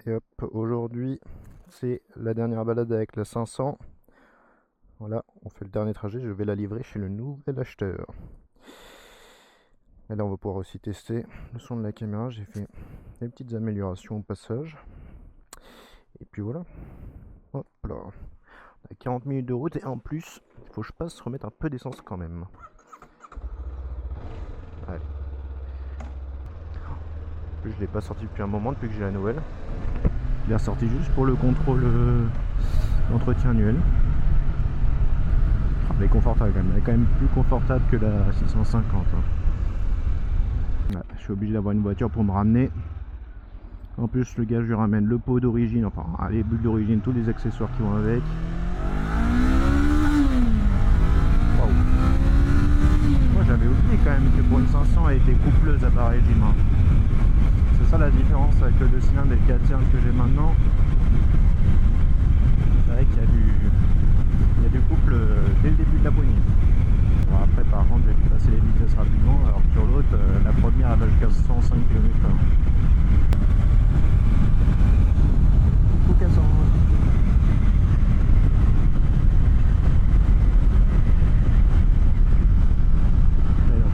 Et hop, aujourd'hui, c'est la dernière balade avec la 500. Voilà, on fait le dernier trajet, je vais la livrer chez le nouvel acheteur. Et là, on va pouvoir aussi tester le son de la caméra. J'ai fait des petites améliorations au passage. Et puis voilà. Hop là. On a 40 minutes de route et en plus, il faut que je passe remettre un peu d'essence quand même. Allez. En plus, je l'ai pas sorti depuis un moment, depuis que j'ai la Noël. Je l'ai ressorti juste pour le contrôle d'entretien annuel. Elle est confortable quand même, elle est quand même plus confortable que la 650. Ouais, je suis obligé d'avoir une voiture pour me ramener. En plus, le gars, je lui ramène le pot d'origine, enfin les bulles d'origine, tous les accessoires qui vont avec. Wow. Moi, j'avais oublié quand même que pour une 500, elle était coupleuse à bas régime. Hein. C'est ça la différence avec le 2 cylindres et le 4 cylindres que j'ai maintenant. C'est vrai qu'il y a du couple dès le début de la poignée. Bon, après, par contre, j'ai pu passer les vitesses rapidement, alors que sur l'autre, la première, elle va jusqu'à 105 km/h. Coucou Cassandre.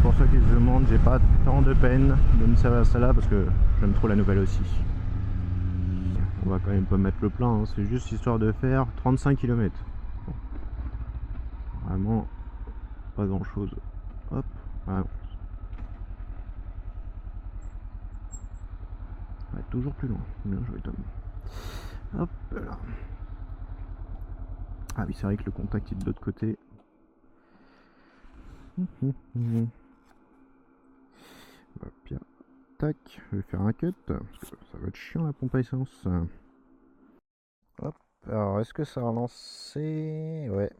Pour ceux qui se demandent, j'ai pas tant de peine de me servir à celle-là parce que j'aime trop la nouvelle aussi. On va quand même pas mettre le plein, hein. C'est juste histoire de faire 35 km. Bon. Vraiment pas grand chose. Hop, voilà. Ouais, toujours plus loin. Bien joué Tom. Hop là. Ah oui, c'est vrai que le contact est de l'autre côté. Hop, bien. Tac, je vais faire un cut parce que ça va être chiant la pompe à essence. Hop, alors est-ce que ça a lancé? Ouais.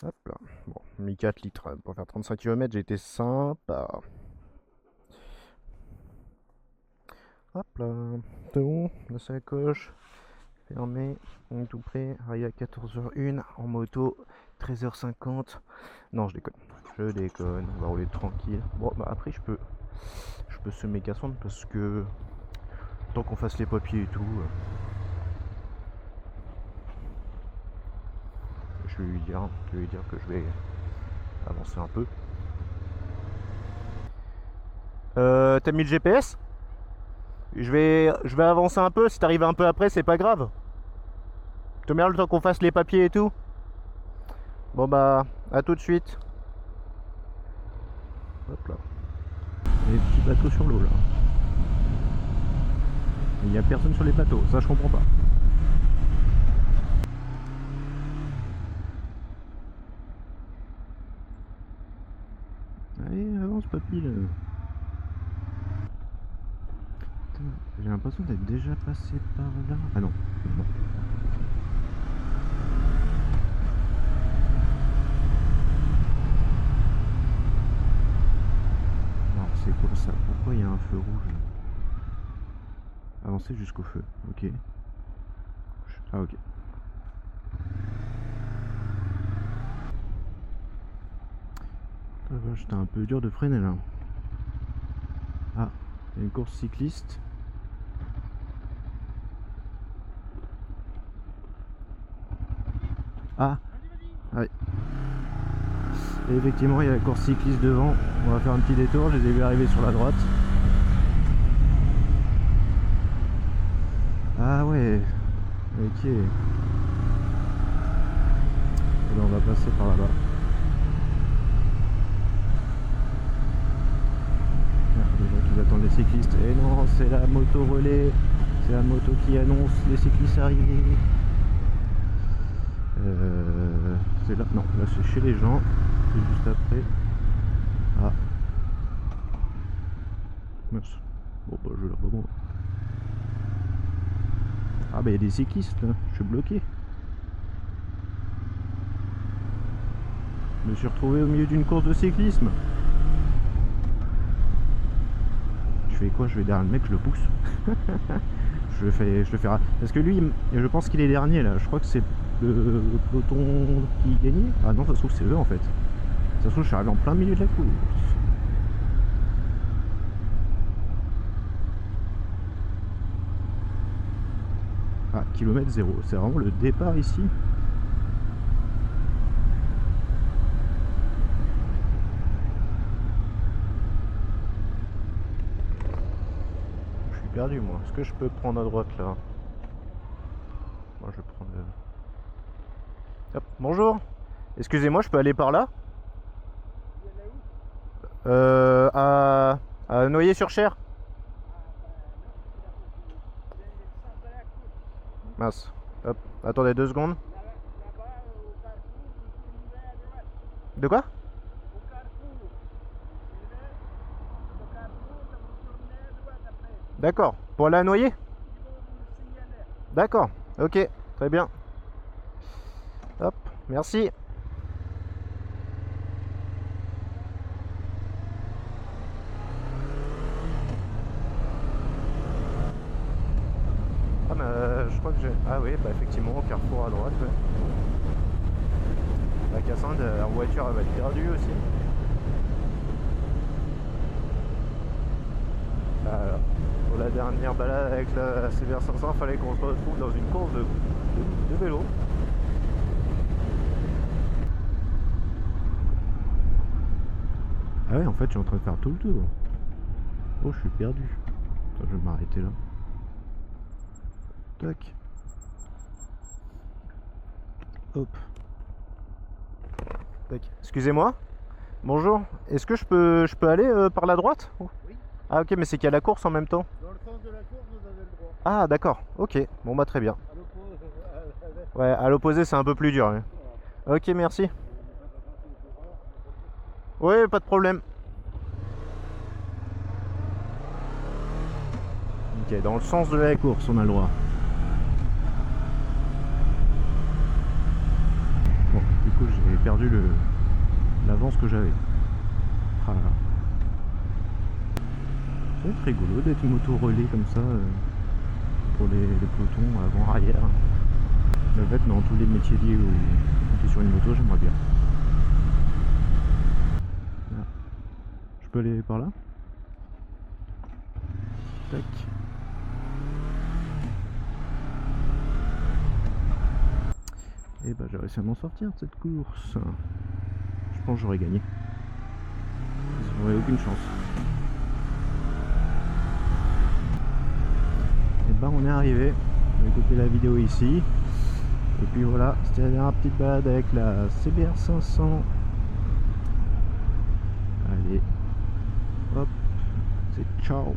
Hop là. Bon, mis 4 litres pour faire 35 km, j'ai été sympa. Hop là. C'est bon, la sacoche. Fermé, on est tout prêt. Arrivé à 14h01 en moto, 13h50. Non, je déconne. Je déconne, on va rouler tranquille. Bon, bah après, je peux semer Cassandre parce que tant qu'on fasse les papiers et tout, je vais lui dire que je vais avancer un peu. T'as mis le GPS? Je vais avancer un peu. Si t'arrives un peu après, c'est pas grave. Te mets le temps qu'on fasse les papiers et tout. Bon bah, à tout de suite. Hop là. Les petits bateaux sur l'eau là. Il n'y a personne sur les bateaux, ça je comprends pas. Allez, avance papy là. J'ai l'impression d'être déjà passé par là. Ah non, non. Alors c'est quoi ça? Pourquoi il y a un feu rouge là? Avancer jusqu'au feu, ok. Ah ok. C'était un peu dur de freiner là. Ah, il y a une course cycliste. Ah, ouais. Et effectivement, il y a la course cycliste devant. On va faire un petit détour, je les ai vus arriver sur la droite. Ah ouais, ok. Et là, on va passer par là-bas. Les gens qui attendent les cyclistes. Et non, c'est la moto relais. C'est la moto qui annonce les cyclistes arrivés. C'est là, non, là c'est chez les gens. C'est juste après. Ah. Mince. Bon bah je la vois bon. Ah bah il y a des cyclistes là, je suis bloqué. Je me suis retrouvé au milieu d'une course de cyclisme. Je fais quoi? Je vais derrière le mec, je le pousse. je le fais parce que lui, je pense qu'il est dernier là. Je crois que c'est le peloton qui gagnait. Ah non, ça se trouve c'est eux en fait. Ça se trouve je suis arrivé en plein milieu de la course. Ah, kilomètre 0, c'est vraiment le départ ici. Je suis perdu moi. Est-ce que je peux prendre à droite là? Moi je vais prendre le... Hop, bonjour. Excusez-moi, je peux aller par là? À Noyer-sur-Cher. Mince. Hop, attendez 2 secondes. De quoi? D'accord. Pour aller à Noyer? D'accord. Ok, très bien. Hop, merci. Ah mais je crois que j'ai... Ah oui, bah effectivement, au carrefour à droite, ouais. La Cassandre en voiture, elle va être perdue aussi. Alors, pour la dernière balade avec la CBR 500, fallait qu'on se retrouve dans une course de vélo. Ah ouais, en fait, je suis en train de faire tout le tour. Oh, je suis perdu. Attends, je vais m'arrêter là. Tac. Hop. Tac. Excusez-moi. Bonjour. Est-ce que je peux aller par la droite? Oui. Ah ok, mais c'est qu'il y a la course en même temps. Dans le sens de la course, vous avez le droit. Ah d'accord. Ok. Bon bah très bien. Ouais, à l'opposé, c'est un peu plus dur. Ouais. Ok, merci. Oui, pas de problème. Ok, dans le sens de la course, on a le droit. Bon, du coup, j'ai perdu l'avance que j'avais. Ah là là. C'est rigolo d'être moto-relais comme ça pour les pelotons avant-arrière. En fait, dans tous les métiers liés où on est sur une moto, j'aimerais bien. Là. Je peux aller par là? Tac. Et bah j'ai réussi à m'en sortir de cette course. Je pense que j'aurais gagné. J'aurais aucune chance. Et bah on est arrivé. Je vais couper la vidéo ici. Et puis voilà, c'était la dernière petite balade avec la CBR 500. Allez, hop, c'est ciao.